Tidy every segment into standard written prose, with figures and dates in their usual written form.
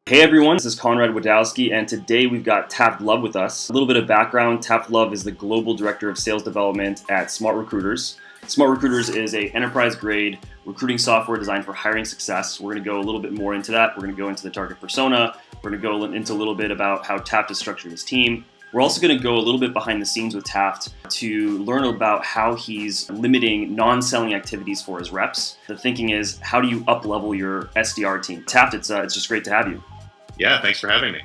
Hey everyone, this is Conrad Wadowski, and today we've got Taft Love with us. A little bit of background, Taft Love is the Global Director of Sales Development at SmartRecruiters. SmartRecruiters is an enterprise-grade recruiting software designed for hiring success. We're going to go a little bit more into that. We're going to go into the target persona. We're going to go into a little bit about how Taft has structured his team. We're also going to go a little bit behind the scenes with Taft to learn about how he's limiting non-selling activities for his reps. The thinking is, how do you up-level your SDR team? Taft, it's just great to have you. Yeah, thanks for having me.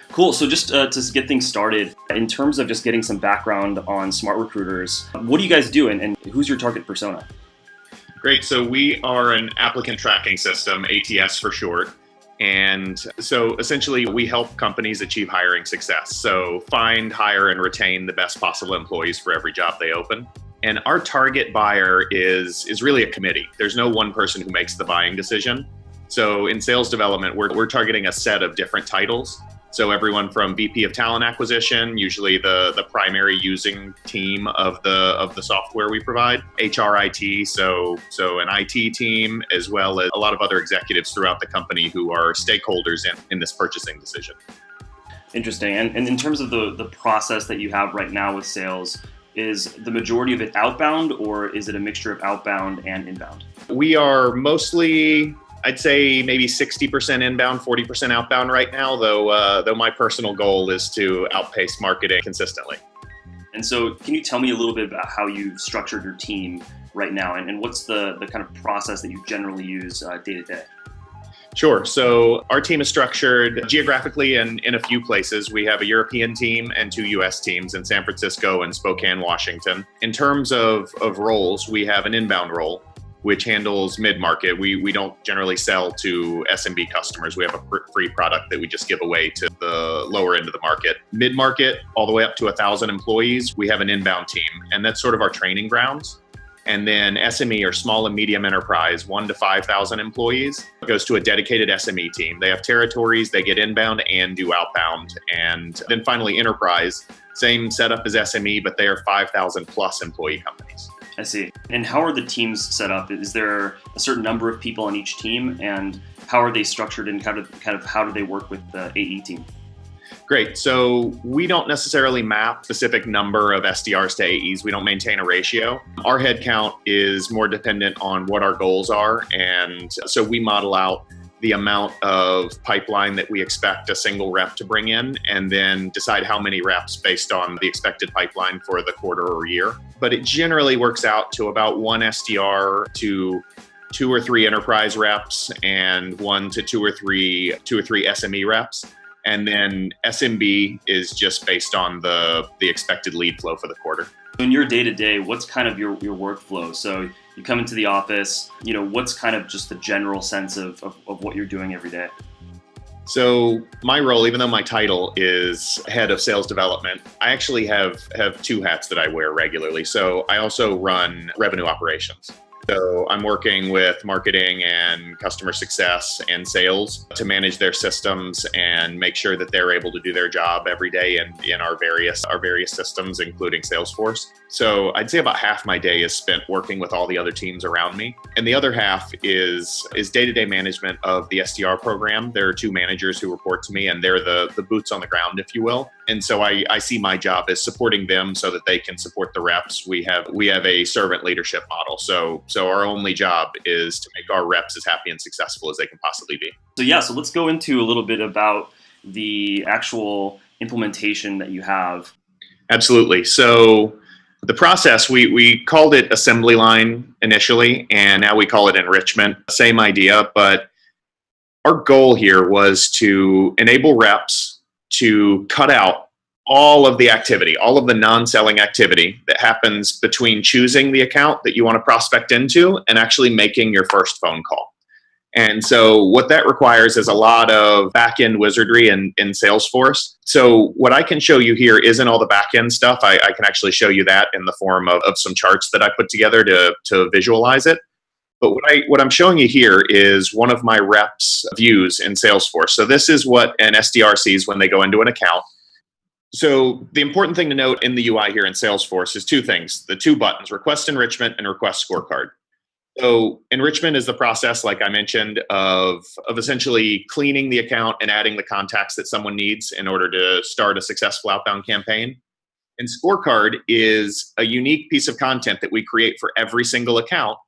Cool. So just to get things started, in terms of just getting some background on SmartRecruiters, what do you guys do and who's your target persona? Great. So we are an applicant tracking system, ATS for short. And so essentially we help companies achieve hiring success. So find, hire, and retain the best possible employees for every job they open. And our target buyer is really a committee. There's no one person who makes the buying decision. So in sales development, we're targeting a set of different titles. So everyone from VP of Talent Acquisition, usually the primary using team of the software we provide, HRIT, so an IT team, as well as a lot of other executives throughout the company who are stakeholders in this purchasing decision. Interesting. And in terms of the process that you have right now with sales, is the majority of it outbound, or is it a mixture of outbound and inbound? We are mostly, I'd say maybe 60% inbound, 40% outbound right now, though my personal goal is to outpace marketing consistently. And so can you tell me a little bit about how you've structured your team right now, and what's the kind of process that you generally use day to day? Sure. So our team is structured geographically in a few places. We have a European team and 2 US teams in San Francisco and Spokane, Washington. In terms of roles, we have an inbound role, which handles mid-market. We don't generally sell to SMB customers. We have a free product that we just give away to the lower end of the market. Mid-market, all the way up to 1,000 employees, we have an inbound team, and that's sort of our training grounds. And then SME, or small and medium enterprise, 1 to 5,000 employees, goes to a dedicated SME team. They have territories, they get inbound and do outbound. And then finally enterprise, same setup as SME, but they are 5,000 plus employee companies. I see. And how are the teams set up? Is there a certain number of people on each team, and how are they structured, and kind of how do they work with the AE team? Great. So we don't necessarily map specific number of SDRs to AEs. We don't maintain a ratio. Our headcount is more dependent on what our goals are. And so we model out the amount of pipeline that we expect a single rep to bring in, and then decide how many reps based on the expected pipeline for the quarter or year. But it generally works out to about 1 SDR to 2 or 3 enterprise reps, and 1 to 2 or 3 SME reps. And then SMB is just based on the expected lead flow for the quarter. In your day-to-day, what's kind of your workflow? So you come into the office, what's kind of just the general sense of what you're doing every day? So my role, even though my title is head of sales development, I actually have 2 hats that I wear regularly. So I also run revenue operations. So I'm working with marketing and customer success and sales to manage their systems and make sure that they're able to do their job every day in our various systems, including Salesforce. So I'd say about half my day is spent working with all the other teams around me. And the other half is day-to-day management of the SDR program. There are 2 managers who report to me, and they're the boots on the ground, if you will. And so I see my job as supporting them so that they can support the reps. We have a servant leadership model. So our only job is to make our reps as happy and successful as they can possibly be. So let's go into a little bit about the actual implementation that you have. Absolutely. So the process, we called it assembly line initially, and now we call it enrichment. Same idea, but our goal here was to enable reps to cut out all of the activity, all of the non-selling activity that happens between choosing the account that you want to prospect into and actually making your first phone call. And so what that requires is a lot of back-end wizardry in Salesforce. So what I can show you here isn't all the back-end stuff. I can actually show you that in the form of some charts that I put together to visualize it. But what I'm showing you here is one of my reps' views in Salesforce. So this is what an SDR sees when they go into an account. So the important thing to note in the UI here in Salesforce is 2 things: the 2 buttons, request enrichment and request scorecard. So enrichment is the process, like I mentioned, of essentially cleaning the account and adding the contacts that someone needs in order to start a successful outbound campaign. And scorecard is a unique piece of content that we create for every single account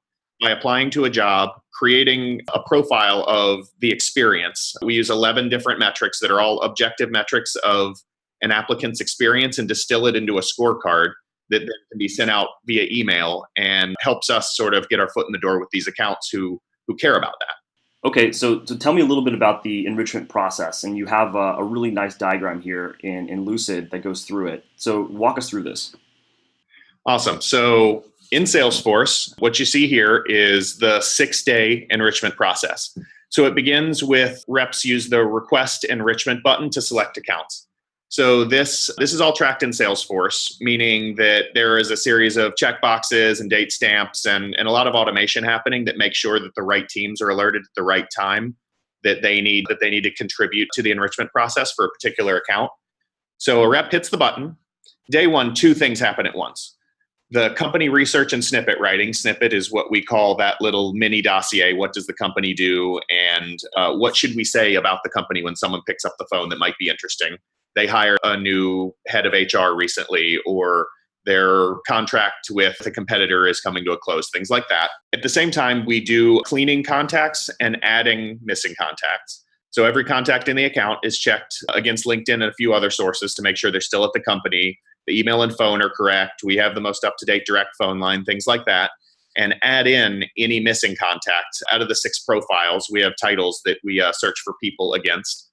by applying to a job, creating a profile of the experience. We use 11 different metrics that are all objective metrics of an applicant's experience and distill it into a scorecard that then can be sent out via email and helps us sort of get our foot in the door with these accounts who care about that. Okay, so tell me a little bit about the enrichment process, and you have a really nice diagram here in Lucid that goes through it. So walk us through this. Awesome. So in Salesforce, what you see here is the 6-day enrichment process. So it begins with reps use the request enrichment button to select accounts. So this is all tracked in Salesforce, meaning that there is a series of checkboxes and date stamps and a lot of automation happening that makes sure that the right teams are alerted at the right time that they need to contribute to the enrichment process for a particular account. So a rep hits the button. Day one, two things happen at once. The company research and snippet writing. Snippet is what we call that little mini dossier. What does the company do? And what should we say about the company when someone picks up the phone that might be interesting? They hired a new head of HR recently, or their contract with a competitor is coming to a close, things like that. At the same time, we do cleaning contacts and adding missing contacts. So every contact in the account is checked against LinkedIn and a few other sources to make sure they're still at the company. The email and phone are correct. We have the most up-to-date direct phone line, things like that. And add in any missing contacts. Out of the 6 profiles, we have titles that we search for people against.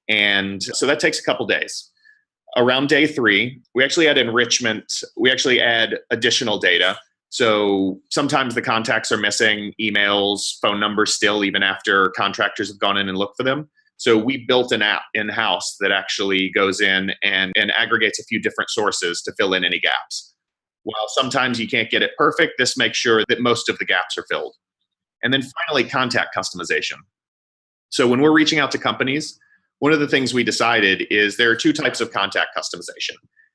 And so that takes a couple days. Around day 3, we actually add enrichment. We actually add additional data. So sometimes the contacts are missing, emails, phone numbers still, even after contractors have gone in and looked for them. So we built an app in-house that actually goes in and aggregates a few different sources to fill in any gaps. While sometimes you can't get it perfect, this makes sure that most of the gaps are filled. And then finally, contact customization. So when we're reaching out to companies, one of the things we decided is there are 2 types of contact customization.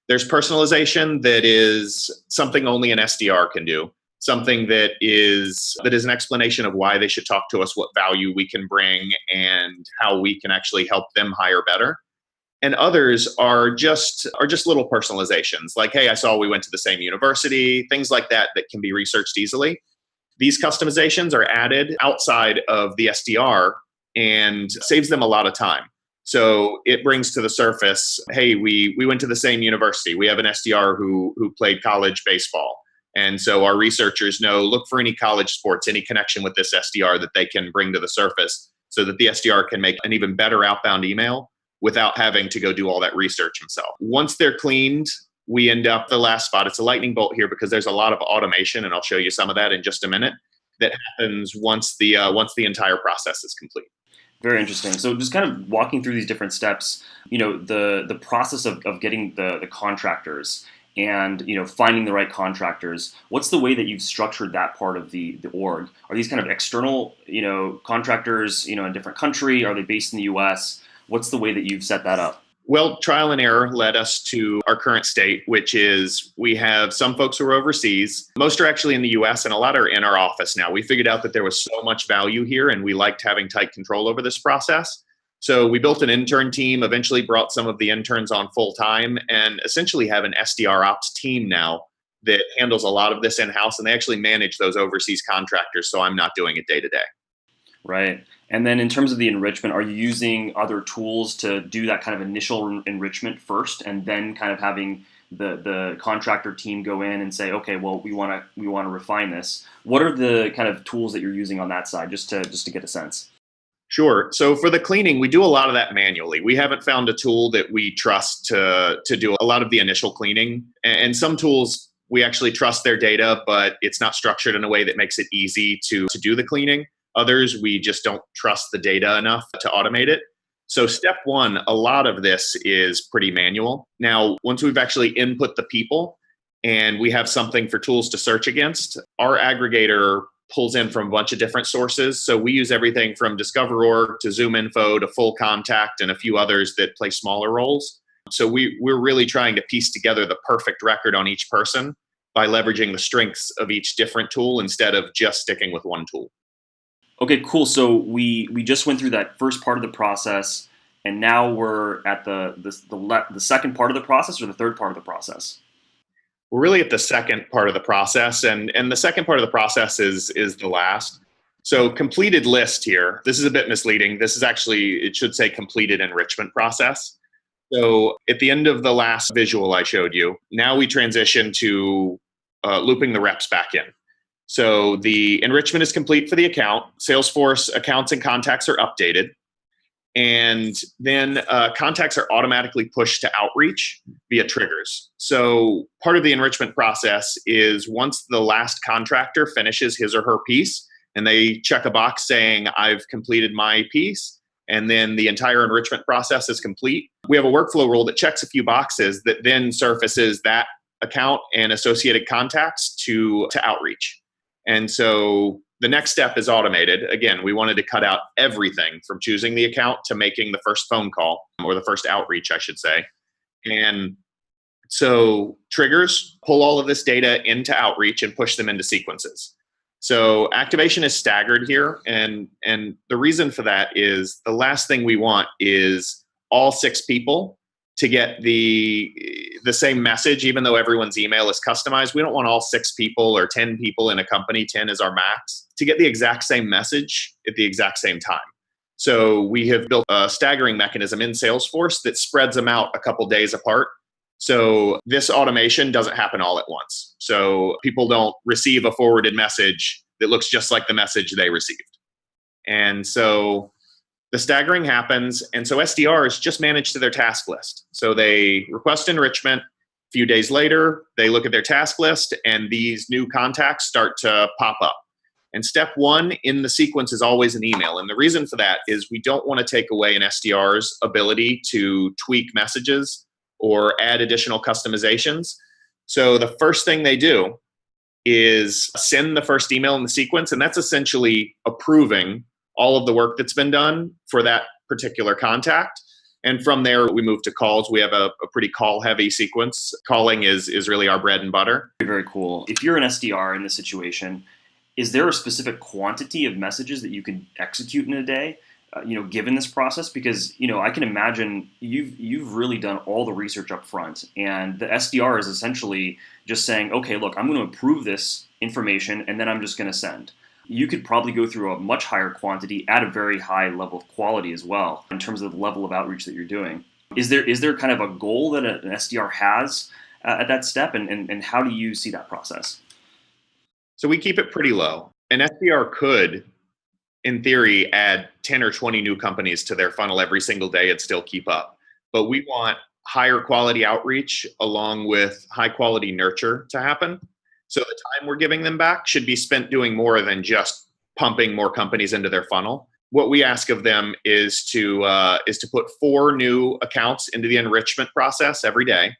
There's personalization that is something only an SDR can do, something that is an explanation of why they should talk to us, what value we can bring, and how we can actually help them hire better. And others are just little personalizations, like, hey, I saw we went to the same university, things like that that can be researched easily. These customizations are added outside of the SDR and saves them a lot of time. So it brings to the surface, hey, we went to the same university. We have an SDR who played college baseball. And so our researchers know, look for any college sports, any connection with this SDR that they can bring to the surface so that the SDR can make an even better outbound email without having to go do all that research himself. Once they're cleaned, we end up the last spot. It's a lightning bolt here because there's a lot of automation, and I'll show you some of that in just a minute, that happens once the entire process is complete. Very interesting. So just kind of walking through these different steps, the process of getting the contractors and, finding the right contractors. What's the way that you've structured that part of the org? Are these kind of external, contractors, in a different country? Are they based in the US? What's the way that you've set that up? Well, trial and error led us to our current state, which is we have some folks who are overseas. Most are actually in the US, and a lot are in our office now. We figured out that there was so much value here, and we liked having tight control over this process. So we built an intern team, eventually brought some of the interns on full time, and essentially have an SDR ops team now that handles a lot of this in-house, and they actually manage those overseas contractors, so I'm not doing it day to day. Right. And then in terms of the enrichment, are you using other tools to do that kind of initial enrichment first, and then kind of having the contractor team go in and say, okay, well, we want to refine this? What are the kind of tools that you're using on that side, just to get a sense? Sure. So for the cleaning, we do a lot of that manually. We haven't found a tool that we trust to do a lot of the initial cleaning. And some tools, we actually trust their data, but it's not structured in a way that makes it easy to do the cleaning. Others, we just don't trust the data enough to automate it. So step 1, a lot of this is pretty manual. Now, once we've actually input the people and we have something for tools to search against, our aggregator pulls in from a bunch of different sources. So we use everything from DiscoverOrg to ZoomInfo to Full Contact and a few others that play smaller roles. So we're really trying to piece together the perfect record on each person by leveraging the strengths of each different tool instead of just sticking with one tool. Okay, cool. So we just went through that first part of the process, and now we're at the second part of the process, or the third part of the process. We're really at the second part of the process, and the second part of the process is the last. So completed list here. This is a bit misleading. This is actually, it should say completed enrichment process. So at the end of the last visual I showed you, now we transition to looping the reps back in. So the enrichment is complete for the account. Salesforce accounts and contacts are updated. And then contacts are automatically pushed to outreach via triggers. So part of the enrichment process is once the last contractor finishes his or her piece, and they check a box saying, I've completed my piece, and then the entire enrichment process is complete, we have a workflow rule that checks a few boxes that then surfaces that account and associated contacts to outreach. And so the next step is automated. Again, we wanted to cut out everything from choosing the account to making the first phone call, or the first outreach, I should say. And so triggers pull all of this data into outreach and push them into sequences. So activation is staggered here. And the reason for that is the last thing we want is all 6 people to get the same message, even though everyone's email is customized. We don't want all 6 people or 10 people in a company, 10 is our max, to get the exact same message at the exact same time. So we have built a staggering mechanism in Salesforce that spreads them out a couple days apart. So this automation doesn't happen all at once. So people don't receive a forwarded message that looks just like the message they received. And so the staggering happens, and so SDRs just manage to their task list. So they request enrichment. A few days later, they look at their task list, and these new contacts start to pop up. And step 1 in the sequence is always an email. And the reason for that is we don't want to take away an SDR's ability to tweak messages or add additional customizations. So the first thing they do is send the first email in the sequence, and that's essentially approving all of the work that's been done for that particular contact. And from there, we move to calls. We have a pretty call-heavy sequence. Calling is really our bread and butter. Very cool. If you're an SDR in this situation, is there a specific quantity of messages that you can execute in a day, given this process? Because, I can imagine you've really done all the research up front, and the SDR is essentially just saying, okay, look, I'm going to approve this information, and then I'm just going to send. You could probably go through a much higher quantity at a very high level of quality as well, in terms of the level of outreach that you're doing. Is there kind of a goal that an SDR has at that step, and how do you see that process? So we keep it pretty low. An SDR could, in theory, add 10 or 20 new companies to their funnel every single day and still keep up. But we want higher quality outreach along with high quality nurture to happen. So the time we're giving them back should be spent doing more than just pumping more companies into their funnel. What we ask of them is to put 4 new accounts into the enrichment process every day.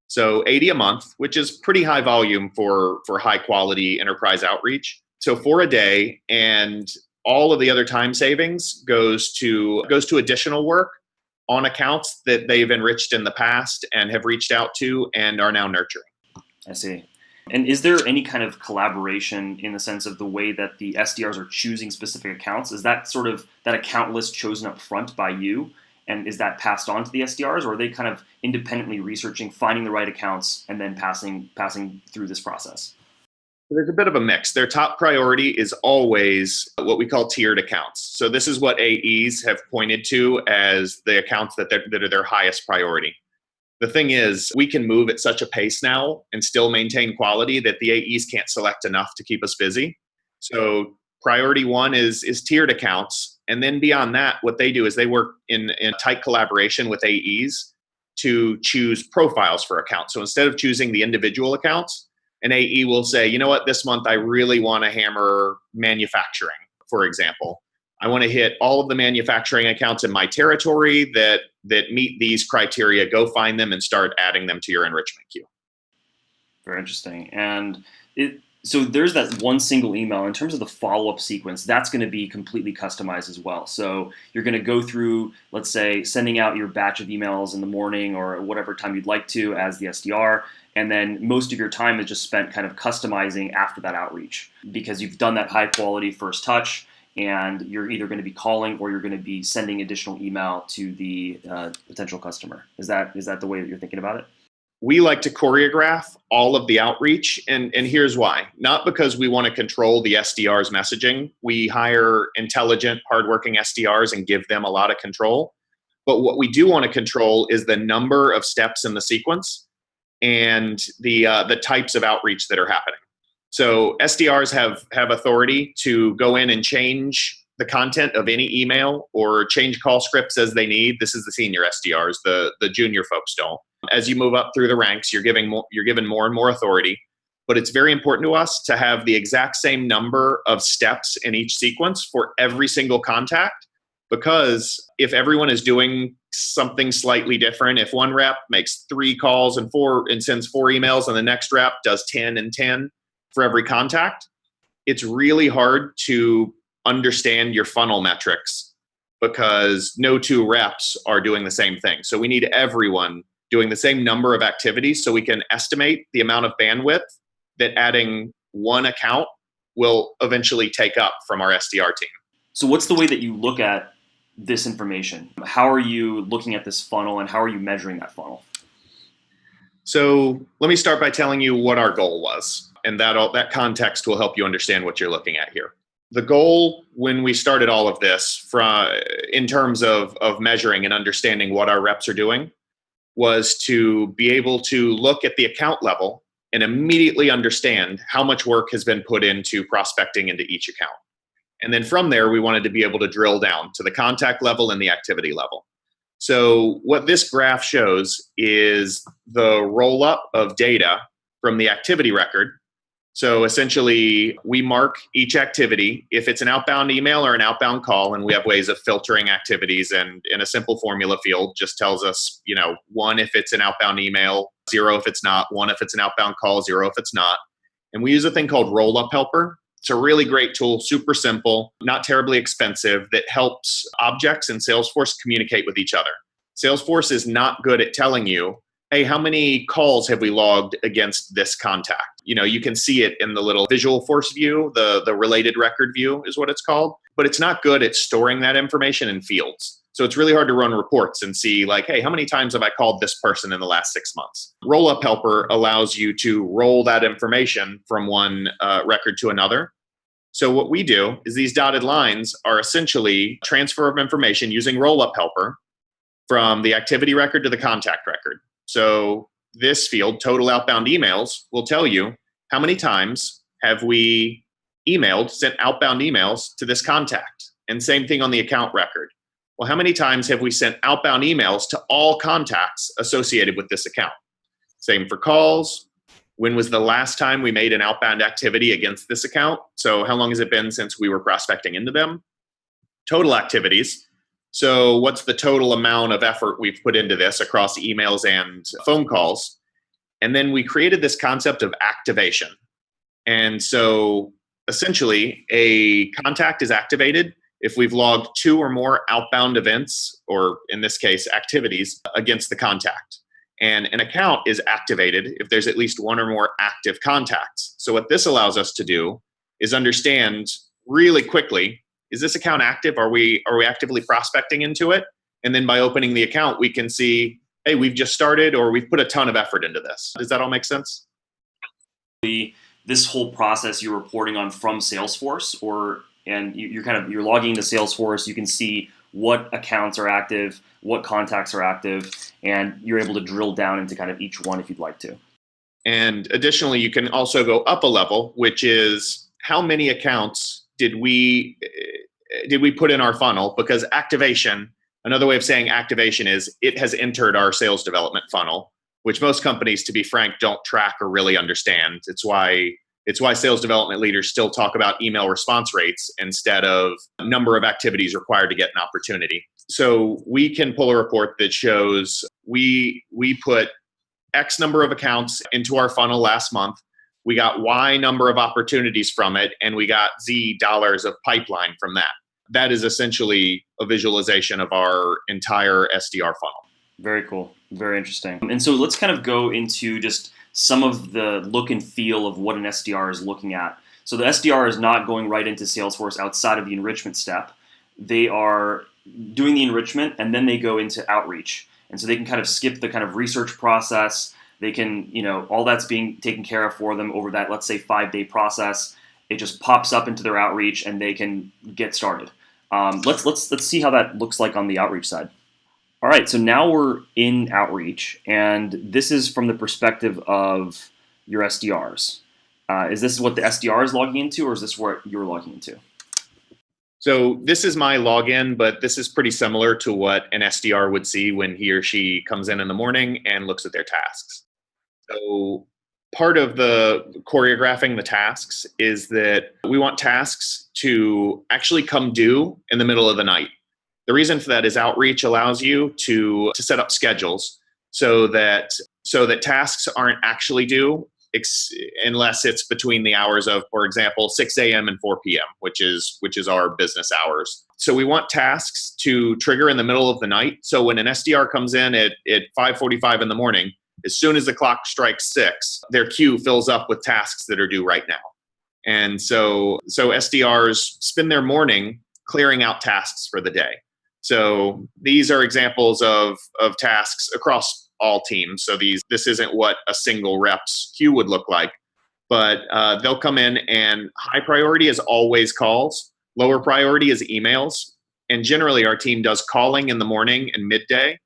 So 80 a month, which is pretty high volume for high quality enterprise outreach. So 4 a day, and all of the other time savings goes to additional work on accounts that they've enriched in the past and have reached out to and are now nurturing. I see. And is there any kind of collaboration in the sense of the way that the SDRs are choosing specific accounts? Is that sort of that account list chosen up front by you? And is that passed on to the SDRs, or are they kind of independently researching, finding the right accounts, and then passing through this process? There's a bit of a mix. Their top priority is always what we call tiered accounts. So this is what AEs have pointed to as the accounts that are their highest priority. The thing is, we can move at such a pace now and still maintain quality that the AEs can't select enough to keep us busy. So priority 1 is tiered accounts. And then beyond that, what they do is they work in tight collaboration with AEs to choose profiles for accounts. So instead of choosing the individual accounts, an AE will say, you know what, this month I really want to hammer manufacturing, for example. I want to hit all of the manufacturing accounts in my territory that meet these criteria. Go find them and start adding them to your enrichment queue. Very interesting. And So there's that one single email. In terms of the follow-up sequence, that's going to be completely customized as well. So you're going to go through, let's say, sending out your batch of emails in the morning or whatever time you'd like to as the SDR, and then most of your time is just spent kind of customizing after that outreach because you've done that high-quality first touch, and you're either going to be calling or you're going to be sending additional email to the potential customer. Is that the way that you're thinking about it? We like to choreograph all of the outreach, and here's why. Not because we want to control the SDR's messaging. We hire intelligent, hardworking SDRs and give them a lot of control. But what we do want to control is the number of steps in the sequence and the types of outreach that are happening. So SDRs have authority to go in and change the content of any email or change call scripts as they need. This is the senior SDRs. The junior folks don't. As you move up through the ranks, you're given more and more authority. But it's very important to us to have the exact same number of steps in each sequence for every single contact, because if everyone is doing something slightly different, if one rep makes 3 calls and sends 4 emails, and the next rep does 10 and 10 for every contact, it's really hard to understand your funnel metrics because no 2 reps are doing the same thing. So we need everyone doing the same number of activities so we can estimate the amount of bandwidth that adding one account will eventually take up from our SDR team. So what's the way that you look at this information? How are you looking at this funnel, and how are you measuring that funnel? So let me start by telling you what our goal was, and that context will help you understand what you're looking at here. The goal when we started all of this in terms of measuring and understanding what our reps are doing was to be able to look at the account level and immediately understand how much work has been put into prospecting into each account. And then from there, we wanted to be able to drill down to the contact level and the activity level. So what this graph shows is the roll-up of data from the activity record. So essentially, we mark each activity if it's an outbound email or an outbound call, and we have ways of filtering activities. And in a simple formula field, just tells us, 1 if it's an outbound email, 0 if it's not, 1 if it's an outbound call, 0 if it's not. And we use a thing called Roll-Up Helper. It's a really great tool, super simple, not terribly expensive, that helps objects in Salesforce communicate with each other. Salesforce is not good at telling you, hey, how many calls have we logged against this contact? You can see it in the little visual force view, the related record view is what it's called, but it's not good at storing that information in fields. So it's really hard to run reports and see like, hey, how many times have I called this person in the last 6 months? Roll-Up Helper allows you to roll that information from one record to another. So what we do is these dotted lines are essentially transfer of information using Roll-Up Helper from the activity record to the contact record. So this field, total outbound emails, will tell you how many times have we sent outbound emails to this contact. And same thing on the account record. Well, how many times have we sent outbound emails to all contacts associated with this account? Same for calls. When was the last time we made an outbound activity against this account? So how long has it been since we were prospecting into them? Total activities. So what's the total amount of effort we've put into this across emails and phone calls? And then we created this concept of activation. And so essentially a contact is activated if we've logged 2 or more outbound events, or in this case, activities against the contact. And an account is activated if there's at least 1 or more active contacts. So what this allows us to do is understand really quickly, is this account active? Are we actively prospecting into it? And then by opening the account, we can see, hey, we've just started, or we've put a ton of effort into this. Does that all make sense? This whole process you're reporting on from Salesforce, you're logging into Salesforce. You can see what accounts are active, what contacts are active, and you're able to drill down into kind of each one if you'd like to. And additionally, you can also go up a level, which is how many accounts did we put in our funnel? Because activation, another way of saying activation is it has entered our sales development funnel, which most companies, to be frank, don't track or really understand. It's why sales development leaders still talk about email response rates instead of number of activities required to get an opportunity. So we can pull a report that shows we put X number of accounts into our funnel last month. We got Y number of opportunities from it, and we got Z dollars of pipeline from that. That is essentially a visualization of our entire SDR funnel. Very cool. Very interesting. And so let's kind of go into just some of the look and feel of what an SDR is looking at. So the SDR is not going right into Salesforce outside of the enrichment step. They are doing the enrichment and then they go into outreach. And so they can kind of skip the kind of research process. They can, all that's being taken care of for them over that, let's say, 5-day process. It just pops up into their outreach and they can get started. Let's see how that looks like on the outreach side. All right, so now we're in outreach, and this is from the perspective of your SDRs. Is this what the SDR is logging into, or is this what you're logging into? So this is my login, but this is pretty similar to what an SDR would see when he or she comes in the morning and looks at their tasks. So part of the choreographing the tasks is that we want tasks to actually come due in the middle of the night. The reason for that is outreach allows you to set up schedules so that tasks aren't actually due unless it's between the hours of, for example, 6 a.m. and 4 p.m., which is our business hours. So we want tasks to trigger in the middle of the night. So when an SDR comes in at 5:45 in the morning, as soon as the clock strikes 6, their queue fills up with tasks that are due right now. And so SDRs spend their morning clearing out tasks for the day. So these are examples of tasks across all teams. So this isn't what a single rep's queue would look like, but they'll come in, and high priority is always calls. Lower priority is emails. And generally our team does calling in the morning and midday,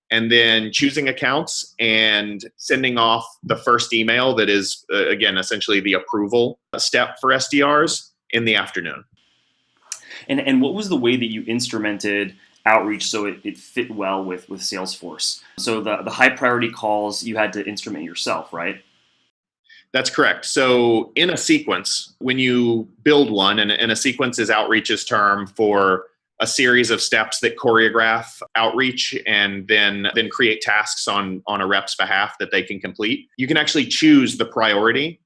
and then choosing accounts and sending off the first email that is, again, essentially the approval step for SDRs in the afternoon. And what was the way that you instrumented outreach so it fit well with Salesforce? So the high priority calls you had to instrument yourself, right? That's correct. So in a sequence, when you build one, and a sequence is outreach's term for a series of steps that choreograph outreach and then create tasks on a rep's behalf that they can complete, you can actually choose the priority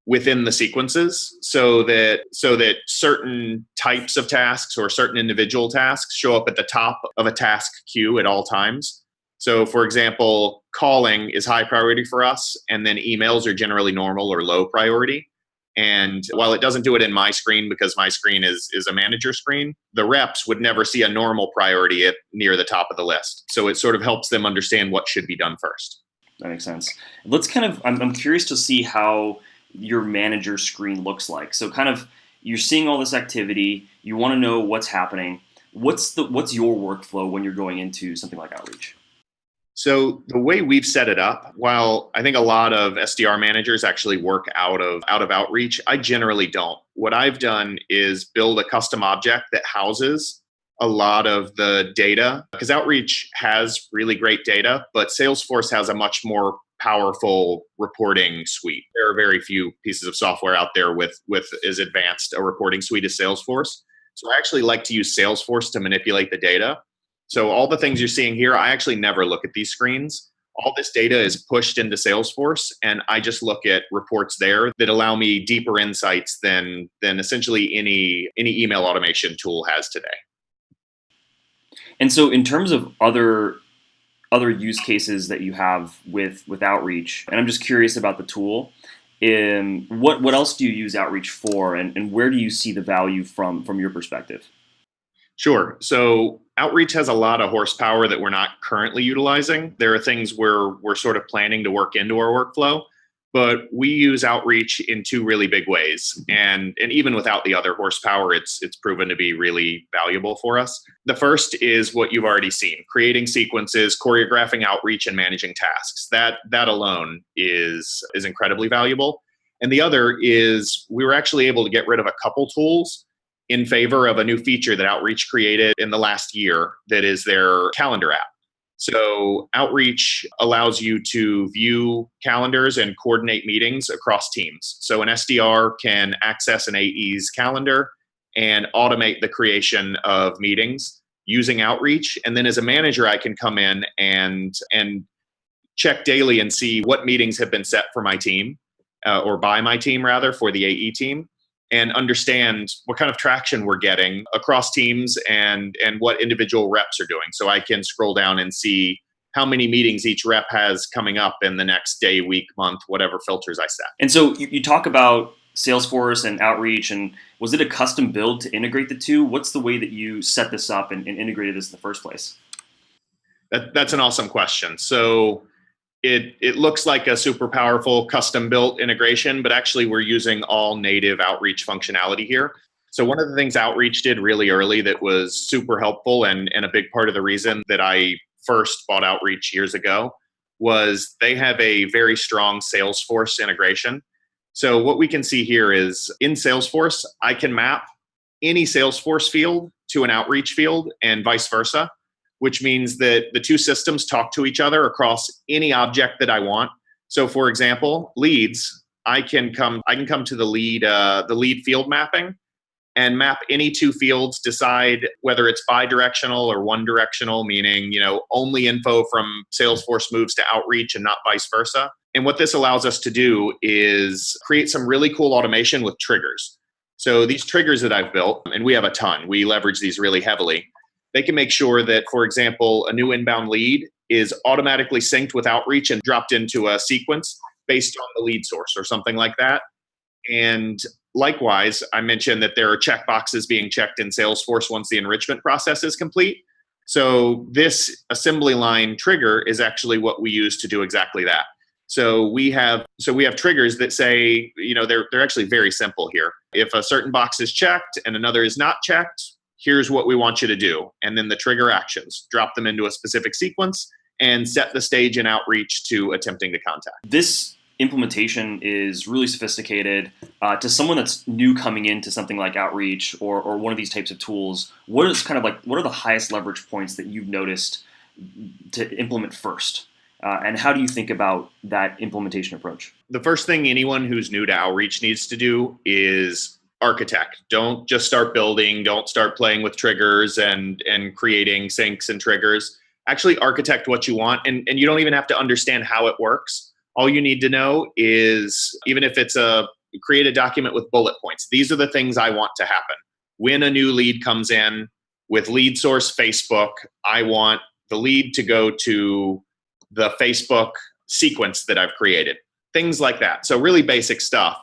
within the sequences so that certain types of tasks or certain individual tasks show up at the top of a task queue at all times. So for example, calling is high priority for us, and then emails are generally normal or low priority. And while it doesn't do it in my screen because my screen is a manager screen, the reps would never see a normal priority near the top of the list. So it sort of helps them understand what should be done first. That makes sense. I'm curious to see how your manager screen looks like. So kind of you're seeing all this activity, you want to know what's happening. What's your workflow when you're going into something like outreach? So the way we've set it up, while I think a lot of SDR managers actually work out of outreach, I generally don't. What I've done is build a custom object that houses a lot of the data, because outreach has really great data, but Salesforce has a much more powerful reporting suite. There are very few pieces of software out there with as advanced a reporting suite as Salesforce. So I actually like to use Salesforce to manipulate the data. So all the things you're seeing here, I actually never look at these screens. All this data is pushed into Salesforce, and I just look at reports there that allow me deeper insights than essentially any email automation tool has today. And so in terms of other use cases that you have with outreach, and I'm just curious about the tool, what else do you use outreach for, and where do you see the value from your perspective? Sure. So outreach has a lot of horsepower that we're not currently utilizing. There are things we're sort of planning to work into our workflow, but we use outreach in two really big ways. And even without the other horsepower, it's proven to be really valuable for us. The first is what you've already seen: creating sequences, choreographing outreach, and managing tasks. That alone is incredibly valuable. And the other is we were actually able to get rid of a couple tools in favor of a new feature that Outreach created in the last year that is their calendar app. So Outreach allows you to view calendars and coordinate meetings across teams. So an SDR can access an AE's calendar and automate the creation of meetings using Outreach. And then as a manager, I can come in and check daily and see what meetings have been set for my team. or by my team rather, for the AE team, and understand what kind of traction we're getting across teams and what individual reps are doing. So I can scroll down and see how many meetings each rep has coming up in the next day, week, month, whatever filters I set. And so you talk about Salesforce and Outreach, and was it a custom build to integrate the two? What's the way that you set this up and integrated this in the first place? That's an awesome question. So it looks like a super powerful custom built integration, but actually we're using all native Outreach functionality here. So one of the things Outreach did really early that was super helpful and a big part of the reason that I first bought Outreach years ago was they have a very strong Salesforce integration. So what we can see here is in Salesforce, I can map any Salesforce field to an Outreach field and vice versa, which means that the two systems talk to each other across any object that I want. So for example, leads, I can come to the lead field mapping and map any two fields, decide whether it's bi-directional or one-directional, meaning, only info from Salesforce moves to Outreach and not vice versa. And what this allows us to do is create some really cool automation with triggers. So these triggers that I've built, and we have a ton, we leverage these really heavily. They can make sure that, for example, a new inbound lead is automatically synced with Outreach and dropped into a sequence based on the lead source or something like that. And likewise, I mentioned that there are checkboxes being checked in Salesforce once the enrichment process is complete. So this assembly line trigger is actually what we use to do exactly that. So we have triggers that say, they're actually very simple here. If a certain box is checked and another is not checked, here's what we want you to do. And then the trigger actions, drop them into a specific sequence and set the stage in Outreach to attempting to contact. This implementation is really sophisticated. To someone that's new coming into something like Outreach or one of these types of tools, what are the highest leverage points that you've noticed to implement first? And how do you think about that implementation approach? The first thing anyone who's new to Outreach needs to do is architect. Don't just start building, don't start playing with triggers and creating syncs and triggers. Actually architect what you want, and you don't even have to understand how it works. All you need to know is, even if it's create a document with bullet points. These are the things I want to happen. When a new lead comes in with lead source Facebook, I want the lead to go to the Facebook sequence that I've created. Things like that. So really basic stuff.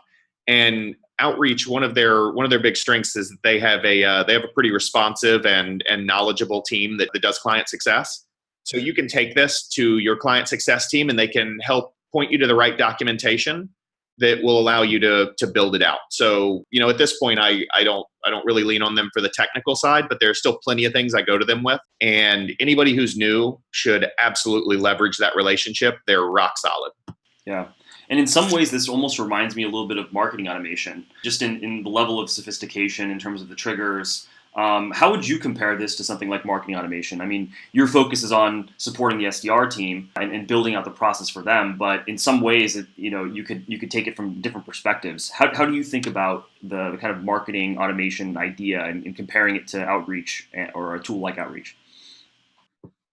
And Outreach, one of their big strengths is that they have a pretty responsive and knowledgeable team that does client success. So you can take this to your client success team and they can help point you to the right documentation that will allow you to build it out. So, at this point, I don't really lean on them for the technical side, but there's still plenty of things I go to them with. And anybody who's new should absolutely leverage that relationship. They're rock solid. Yeah. And in some ways, this almost reminds me a little bit of marketing automation, just in the level of sophistication in terms of the triggers. How would you compare this to something like marketing automation? I mean, your focus is on supporting the SDR team and building out the process for them, but in some ways, you could take it from different perspectives. How do you think about the kind of marketing automation idea and comparing it to Outreach or a tool like Outreach?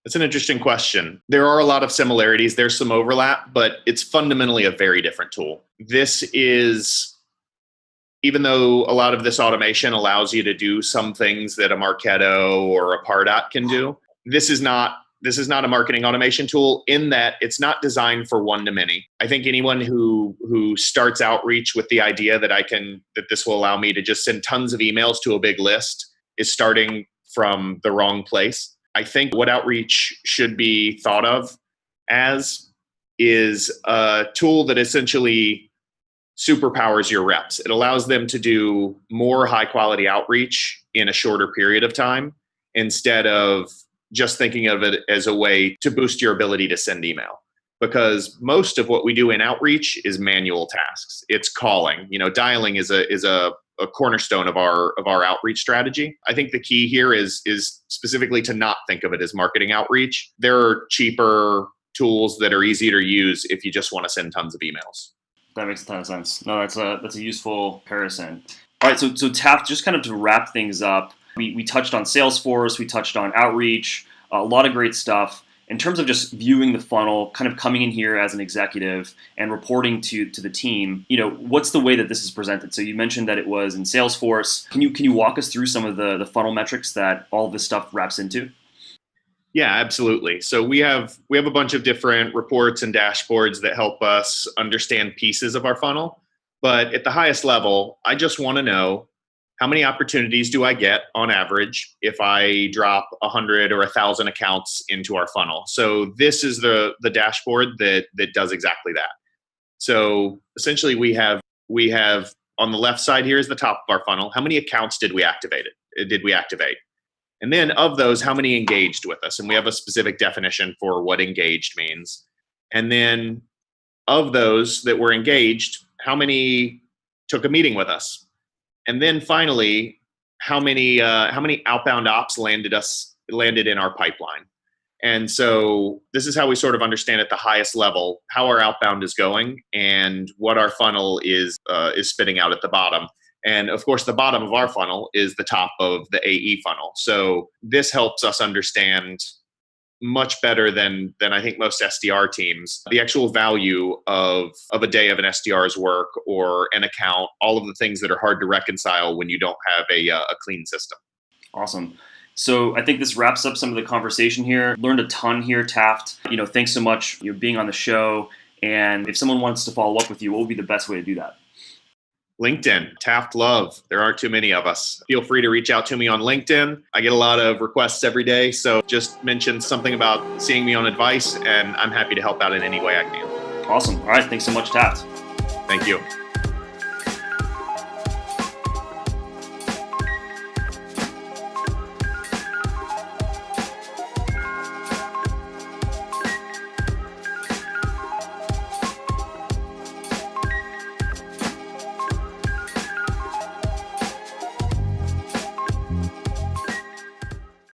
That's an interesting question. There are a lot of similarities. There's some overlap, but it's fundamentally a very different tool. This is, even though a lot of this automation allows you to do some things that a Marketo or a Pardot can do, this is not a marketing automation tool in that it's not designed for one-to-many. I think anyone who starts Outreach with the idea that this will allow me to just send tons of emails to a big list is starting from the wrong place. I think what Outreach should be thought of as is a tool that essentially superpowers your reps. It allows them to do more high quality outreach in a shorter period of time instead of just thinking of it as a way to boost your ability to send email. Because most of what we do in outreach is manual tasks. It's calling. Dialing is a cornerstone of our outreach strategy. I think the key here is specifically to not think of it as marketing outreach. There are cheaper tools that are easier to use if you just want to send tons of emails. That makes a ton of sense. No, that's a useful comparison. All right, so Taft, just kind of to wrap things up, we touched on Salesforce, we touched on Outreach, a lot of great stuff. in terms of just viewing the funnel, kind of coming in here as an executive and reporting to the team, what's the way that this is presented? So you mentioned that it was in Salesforce. Can you walk us through some of the funnel metrics that all of this stuff wraps into? Yeah, absolutely. So we have a bunch of different reports and dashboards that help us understand pieces of our funnel. But at the highest level, I just want to know, how many opportunities do I get on average if I drop 100 or 1,000 accounts into our funnel? So this is the dashboard that does exactly that. So essentially we have on the left side here is the top of our funnel. How many accounts did we activate? And then of those, how many engaged with us? And we have a specific definition for what engaged means. And then of those that were engaged, how many took a meeting with us? And then finally, how many outbound ops landed in our pipeline? And so this is how we sort of understand at the highest level how our outbound is going and what our funnel is spitting out at the bottom. And of course, the bottom of our funnel is the top of the AE funnel. So this helps us understand much better than I think most SDR teams, the actual value of a day of an SDR's work or an account, all of the things that are hard to reconcile when you don't have a clean system. Awesome. So I think this wraps up some of the conversation here. Learned a ton here, Taft. Thanks so much for being on the show. And if someone wants to follow up with you, what would be the best way to do that? LinkedIn, Taft Love. There aren't too many of us. Feel free to reach out to me on LinkedIn. I get a lot of requests every day. So just mention something about seeing me on advice, and I'm happy to help out in any way I can. Awesome. All right. Thanks so much, Taft. Thank you.